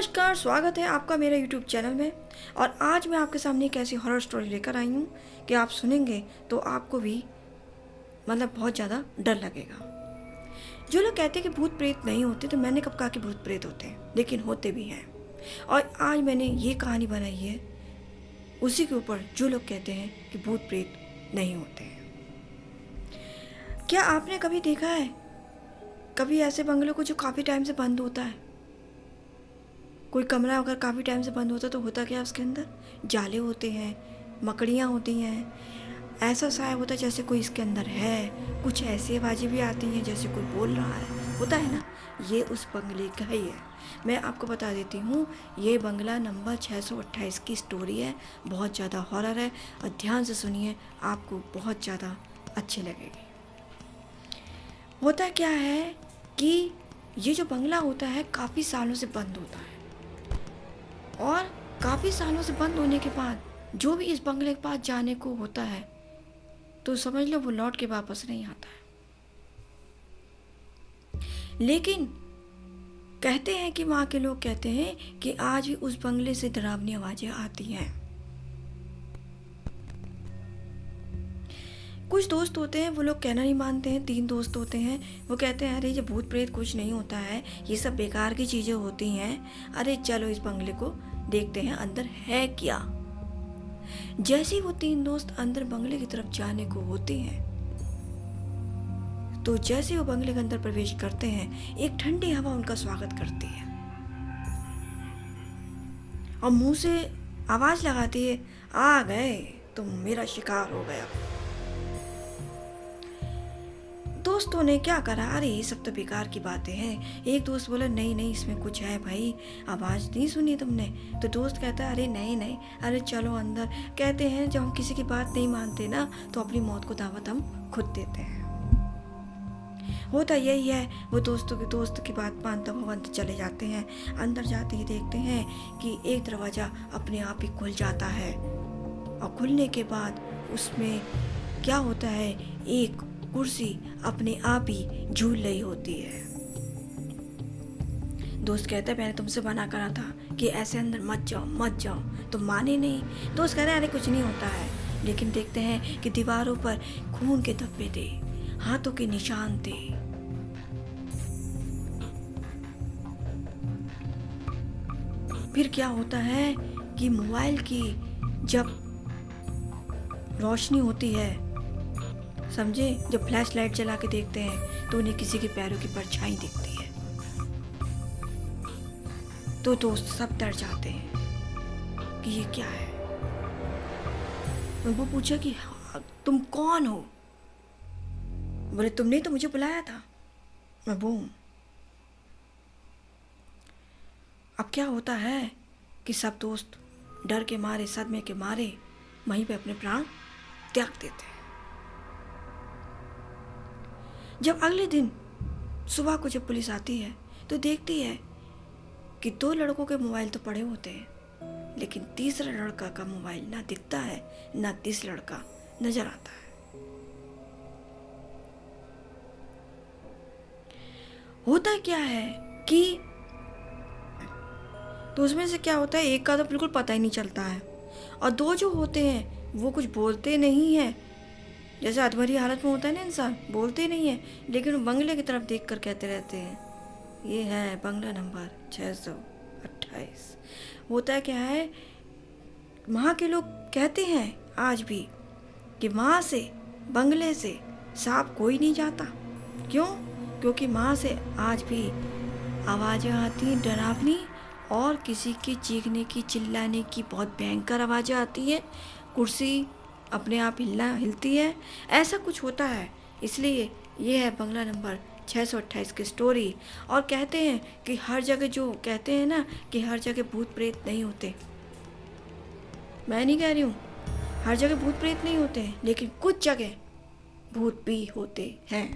नमस्कार, स्वागत है आपका मेरे YouTube चैनल में। और आज मैं आपके सामने एक ऐसी हॉरर स्टोरी लेकर आई हूँ कि आप सुनेंगे तो आपको भी बहुत ज़्यादा डर लगेगा। जो लोग कहते हैं कि भूत प्रेत नहीं होते, तो मैंने कब कहा कि भूत प्रेत होते हैं, लेकिन होते भी हैं। और आज मैंने ये कहानी बनाई है उसी के ऊपर जो लोग कहते हैं कि भूत प्रेत नहीं होते हैं। क्या आपने कभी देखा है कभी ऐसे बंगलों को जो काफ़ी टाइम से बंद होता है? कोई कमरा अगर काफ़ी टाइम से बंद होता तो होता क्या, उसके अंदर जाले होते हैं, मकड़ियाँ होती हैं, ऐसा साया होता है जैसे कोई इसके अंदर है। कुछ ऐसी आवाज़ें भी आती हैं जैसे कोई बोल रहा है, होता है ना। ये उस बंगले का ही है। मैं आपको बता देती हूँ, ये बंगला नंबर 628 की स्टोरी है। बहुत ज़्यादा हॉरर है और ध्यान से सुनिए, आपको बहुत ज़्यादा अच्छी लगेगी। होता क्या है कि ये जो बंगला होता है काफ़ी सालों से बंद होता है, और काफ़ी सालों से बंद होने के बाद जो भी इस बंगले के पास जाने को होता है तो समझ लो वो लौट के वापस नहीं आता है। लेकिन कहते हैं कि वहाँ के लोग कहते हैं कि आज भी उस बंगले से डरावनी आवाज़ें आती हैं। कुछ दोस्त होते हैं, वो लोग कहना नहीं मानते हैं। 3 दोस्त होते हैं, वो कहते हैं अरे ये भूत प्रेत कुछ नहीं होता है, ये सब बेकार की चीज़ें होती हैं। अरे चलो इस बंगले को देखते हैं अंदर है क्या। जैसे ही वो 3 दोस्त अंदर बंगले की तरफ जाने को होते हैं, तो जैसे वो बंगले के अंदर प्रवेश करते हैं, एक ठंडी हवा उनका स्वागत करती है और मुंह से आवाज लगाती है, आ गए तुम, मेरा शिकार हो गया। दोस्तों ने क्या करा, अरे ये सब तो बेकार की बातें हैं। एक दोस्त बोला नहीं नहीं, इसमें कुछ है भाई, आवाज़ नहीं सुनी तुमने? तो दोस्त कहता है अरे नहीं नहीं, अरे चलो अंदर। कहते हैं जब हम किसी की बात नहीं मानते ना, तो अपनी मौत को दावत हम खुद देते हैं। होता यही है। वो दोस्त की बात मानता वो अंदर चले जाते हैं। अंदर जाते ही देखते हैं कि एक दरवाज़ा अपने आप ही खुल जाता है, और खुलने के बाद उसमें क्या होता है, एक कुर्सी अपने आप ही झूल रही होती है। दोस्त कहता है मैंने तुमसे मना करा था कि ऐसे अंदर मत जाओ, तुम माने नहीं। दोस्त कह रहे अरे कुछ नहीं होता है। लेकिन देखते हैं कि दीवारों पर खून के धब्बे थे, हाथों के निशान थे। फिर क्या होता है कि मोबाइल की जब रोशनी होती है, समझे, जब फ्लैश लाइट जला के देखते हैं तो उन्हें किसी के पैरों की परछाई दिखती है। तो दोस्त सब डर जाते हैं कि ये क्या है। वो पूछा कि तुम कौन हो? बोले तुमने तो मुझे बुलाया था। मैं बूम। अब क्या होता है कि सब दोस्त डर के मारे, सदमे के मारे वहीं पे अपने प्राण त्याग देते हैं। जब अगले दिन सुबह को जब पुलिस आती है तो देखती है कि 2 लड़कों के मोबाइल तो पड़े होते हैं, लेकिन तीसरा लड़का का मोबाइल ना दिखता है, ना तीसरा लड़का नजर आता है। होता क्या है कि तो उसमें से क्या होता है, एक का तो बिल्कुल पता ही नहीं चलता है, और 2 जो होते हैं वो कुछ बोलते नहीं है। जैसे अधमरी हालत में होता है ना इंसान, बोलते नहीं है, लेकिन बंगले की तरफ देखकर कहते रहते हैं ये है बंगला नंबर 628। होता क्या है, वहाँ के लोग कहते हैं आज भी कि वहाँ से, बंगले से सांप कोई नहीं जाता। क्यों? क्योंकि वहाँ से आज भी आवाज़ें आती हैं डरावनी, और किसी के चीखने की, चिल्लाने की बहुत भयंकर आवाज़ें आती हैं। कुर्सी अपने आप हिलती है, ऐसा कुछ होता है। इसलिए ये है बंगला नंबर 628 की स्टोरी। और कहते हैं कि हर जगह, जो कहते हैं ना कि हर जगह भूत प्रेत नहीं होते, मैं नहीं कह रही हूँ हर जगह भूत प्रेत नहीं होते हैं, लेकिन कुछ जगह भूत भी होते हैं।